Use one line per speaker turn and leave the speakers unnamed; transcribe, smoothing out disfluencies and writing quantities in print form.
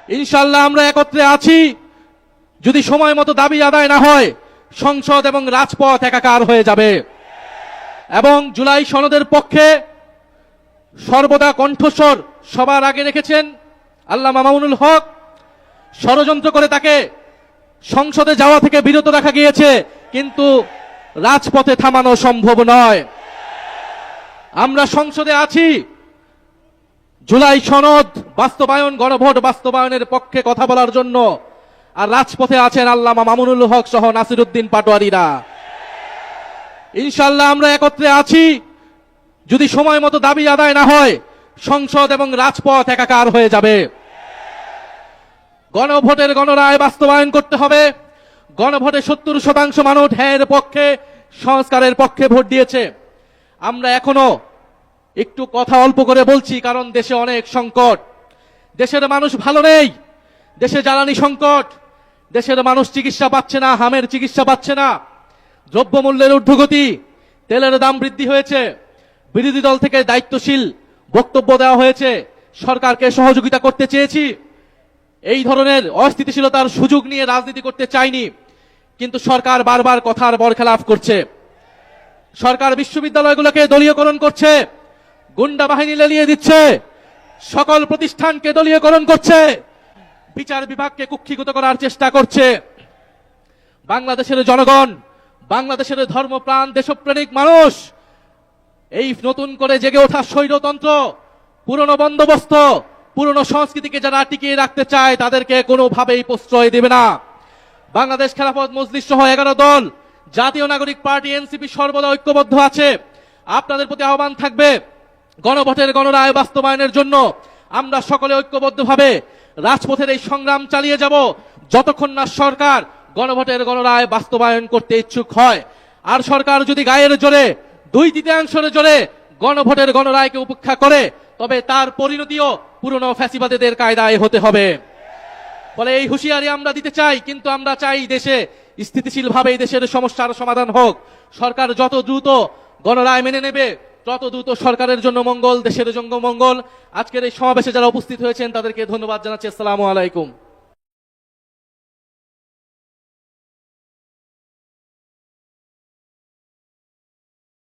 ইনশাআল্লাহ আমরা একত্রে আছি। যদি সময় মতো দাবি আদায় না হয়, সংসদ এবং রাজপথ একাকার হয়ে যাবে। এবং জুলাই সনদের পক্ষে সর্বদা কণ্ঠস্বর সবার আগে রেখেছেন আল্লামা মামুনুল হক। ষড়যন্ত্র করে তাকে সংসদে যাওয়া থেকে বিরত রাখা গিয়েছে, কিন্তু রাজপথে থামানো সম্ভব নয়। আমরা সংসদে আছি জুলাই সনদ বাস্তবায়ন, গণভোট বাস্তবায়নের পক্ষে কথা বলার জন্য, আর রাজপথে আছেন আল্লামা মামুনুল হক সহ নাসিরউদ্দিন পাটোয়ারীরা। ইনশাআল্লাহ আমরা একত্রে আছি। যদি সময় মতো দাবি আদায় না হয়, সংসদ এবং রাজপথ একাকার হয়ে যাবে। গণভোটের গণরায় বাস্তবায়ন করতে হবে। গণভোটে 70% মানুষ হ্যাঁ পক্ষে, সংস্কারের পক্ষে ভোট দিয়েছে। আমরা এখনো একটু কথা অল্প করে বলছি, কারণ দেশে অনেক সংকট। দেশের মানুষ ভালো নেই, দেশে জ্বালানি সংকট, দেশের মানুষ চিকিৎসা পাচ্ছে না, হামের চিকিৎসা পাচ্ছে না, দ্রব্যমূল্যের ঊর্ধ্বগতি, তেলের দাম বৃদ্ধি হয়েছে। বিরোধী দল থেকে দায়িত্বশীল বক্তব্য দেওয়া হয়েছে, সরকারকে সহযোগিতা করতে চেয়েছি, এই ধরনের অস্থিতিশীলতার সুযোগ নিয়ে রাজনীতি করতে চাইনি, কিন্তু সরকার বারবার কথার বরখেলাপ করছে। সরকার বিশ্ববিদ্যালয়গুলোকে দলীয়করণ করছে, গুন্ডা বাহিনী লেলিয়ে দিচ্ছে, সকল প্রতিষ্ঠানকে দলীয়করণ করছে, বিচার বিভাগকে কুক্ষিগত করার চেষ্টা করছে। বাংলাদেশের জনগণ, বাংলাদেশের ধর্মপ্রাণ দেশপ্রেমিক মানুষ এই নতুন করে জেগে ওঠা স্বৈরতন্ত্র, পুরনো বন্দোবস্ত, পুরনো সংস্কৃতিকে যারা টিকিয়ে রাখতে চায় তাদেরকে কোনোভাবেই প্রশ্রয় দেবে না। বাংলাদেশ খেলাফত মজলিস সহ 11 দল, জাতীয় নাগরিক পার্টি এনসিপি সর্বদা ঐক্যবদ্ধ আছে। আপনাদের প্রতি আহ্বান থাকবে, গণভোটের গণরায় বাস্তবায়নের জন্য আমরা সকলে ঐক্যবদ্ধভাবে রাজপথের এই সংগ্রাম চালিয়ে যাব, যতক্ষণ না সরকার গণভোটের গণরায় বাস্তবায়ন করতে ইচ্ছুক হয়। আর সরকার যদি গায়ের জোরে, 2/3 জোরে গণভোটের গণরায়কে উপেক্ষা করে, তবে তার পরিণতিও পুরনো ফ্যাসিবাদীদের কায়দায় হতে হবে। ফলে এই হুঁশিয়ারি আমরা দিতে চাই, কিন্তু আমরা চাই দেশে স্থিতিশীলভাবে এই দেশের সমস্যার সমাধান হোক। সরকার যত দ্রুত গণরায় মেনে নেবে, তত দ্রুত সরকারের জন্য মঙ্গল, দেশের জন্য মঙ্গল। আজকের এই সমাবেশে যারা উপস্থিত হয়েছেন তাদেরকে ধন্যবাদ জানাচ্ছি। আসসালামু আলাইকুম।